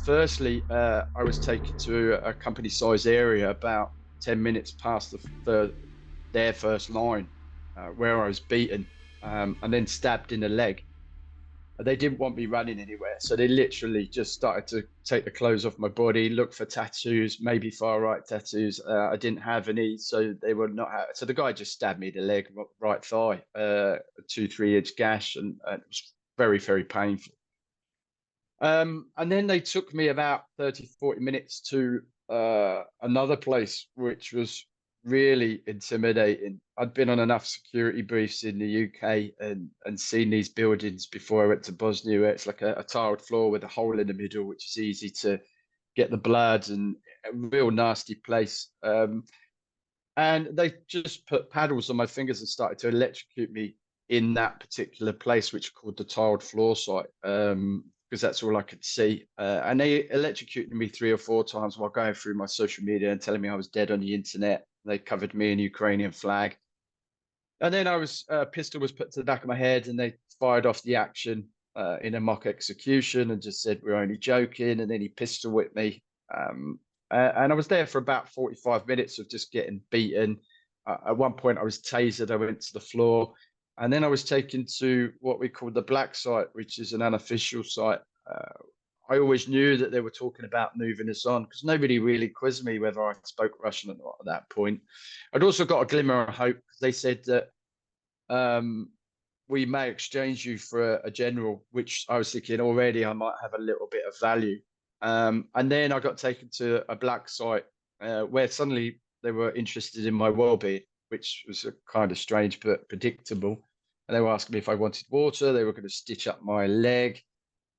Firstly, I was taken to a company-sized area about 10 minutes past their first line, where I was beaten and then stabbed in the leg. They didn't want me running anywhere, so they literally just started to take the clothes off my body, look for tattoos, maybe far right tattoos. I didn't have any, so they were not. So the guy just stabbed me in the leg, right thigh, a 2-3 inch gash, and it was very, very painful. And then they took me about 30-40 minutes to another place, which was really intimidating. I'd been on enough security briefs in the UK and seen these buildings before I went to Bosnia, where it's like a tiled floor with a hole in the middle, which is easy to get the blood, and a real nasty place. And they just put paddles on my fingers and started to electrocute me in that particular place, which is called the tiled floor site, because that's all I could see. And they electrocuted me 3 or 4 times while going through my social media and telling me I was dead on the internet. They covered me in Ukrainian flag. And then a pistol was put to the back of my head, and they fired off the action in a mock execution and just said, "We're only joking." And then he pistol whipped me. And I was there for about 45 minutes of just getting beaten. At one point, I was tasered. I went to the floor. And then I was taken to what we call the black site, which is an unofficial site. I always knew that they were talking about moving us on because nobody really quizzed me whether I spoke Russian or not at that point. I'd also got a glimmer of hope because they said that we may exchange you for a general, which I was thinking already I might have a little bit of value. And then I got taken to a black site where suddenly they were interested in my well-being, which was kind of strange but predictable. And they were asking me if I wanted water. They were going to stitch up my leg.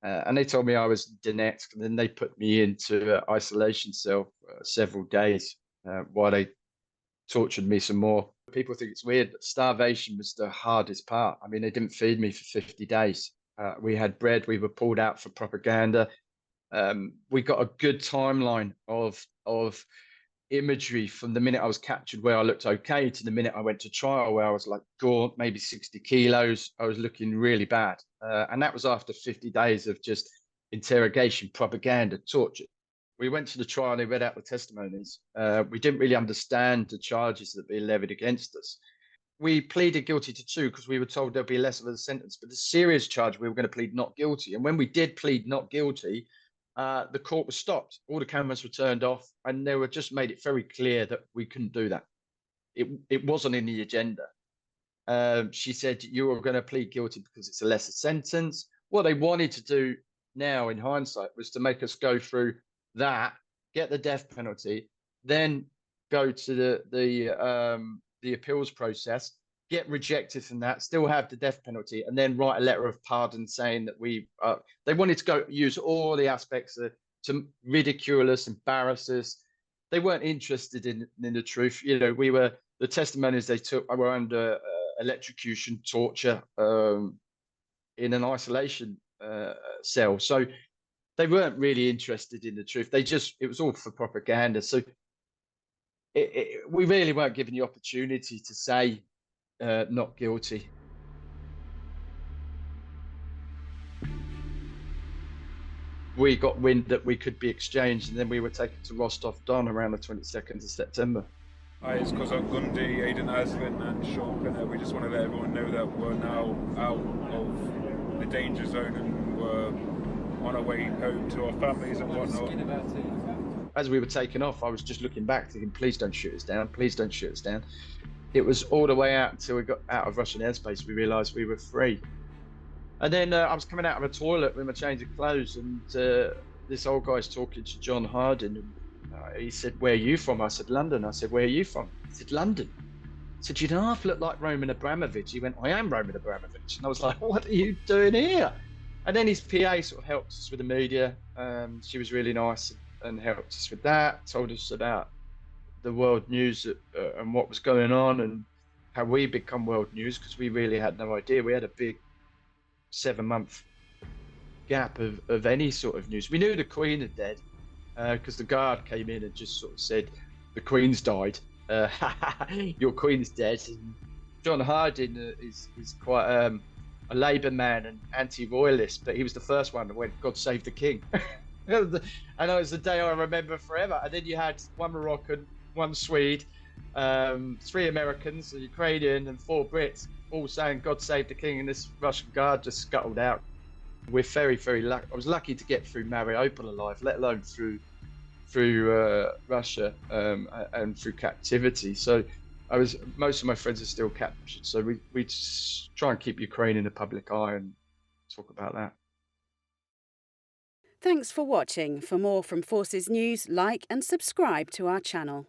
And they told me I was Donetsk. And then they put me into an isolation cell for several days while they tortured me some more. People think it's weird, but starvation was the hardest part. I mean, they didn't feed me for 50 days. We had bread. We were pulled out for propaganda. We got a good timeline of imagery from the minute I was captured, where I looked okay, to the minute I went to trial, where I was like gaunt, maybe 60 kilos. I was looking really bad. And that was after 50 days of just interrogation, propaganda, torture. We went to the trial and they read out the testimonies. We didn't really understand the charges that were levied against us. We pleaded guilty to 2 because we were told there'd be less of a sentence, but the serious charge, we were going to plead not guilty. And when we did plead not guilty, the court was stopped. All the cameras were turned off, and they were just made it very clear that we couldn't do that. It wasn't in the agenda. She said, "You are going to plead guilty because it's a lesser sentence." What they wanted to do now, in hindsight, was to make us go through that, get the death penalty, then go to the appeals process, get rejected from that, still have the death penalty, and then write a letter of pardon saying that they wanted to use all the aspects to ridicule us, embarrass us. They weren't interested in the truth. You know, the testimonies they took were under electrocution, torture, in an isolation cell. So they weren't really interested in the truth. It was all for propaganda. So we really weren't given the opportunity to say not guilty. We got wind that we could be exchanged, and then we were taken to Rostov-Don around the 22nd of September. Hi, it's Kozak Gundy, Aidan Asvin and Shaun Pinner. We just want to let everyone know that we're now out of the danger zone and we're on our way home to our families and whatnot. As we were taking off, I was just looking back thinking, please don't shoot us down, please don't shoot us down. It was all the way out until we got out of Russian airspace, we realised we were free. And then I was coming out of a toilet with my change of clothes, and this old guy's talking to John Hardin. And he said, "Where are you from?" I said, "London." I said, "Where are you from?" He said, "London." I said, "You don't half look like Roman Abramovich." He went, "I am Roman Abramovich." And I was like, "What are you doing here?" And then his PA sort of helped us with the media. She was really nice and helped us with that, told us about the world news and what was going on and how we become world news, because we really had no idea. We had a big 7-month gap of any sort of news. We knew the Queen had dead because the guard came in and just sort of said, "The Queen's died. Your Queen's dead." And John Hardin is quite a Labour man and anti-royalist, but he was the first one that went, "God save the King." And it was the day I remember forever. And then you had one Moroccan, one Swede, three Americans, a Ukrainian, and four Brits, all saying "God save the King," and this Russian guard just scuttled out. We're very, very lucky. I was lucky to get through Mariupol alive, let alone through Russia and through captivity. So most of my friends are still captured. So we just try and keep Ukraine in the public eye and talk about that. Thanks for watching. For more from Forces News, like and subscribe to our channel.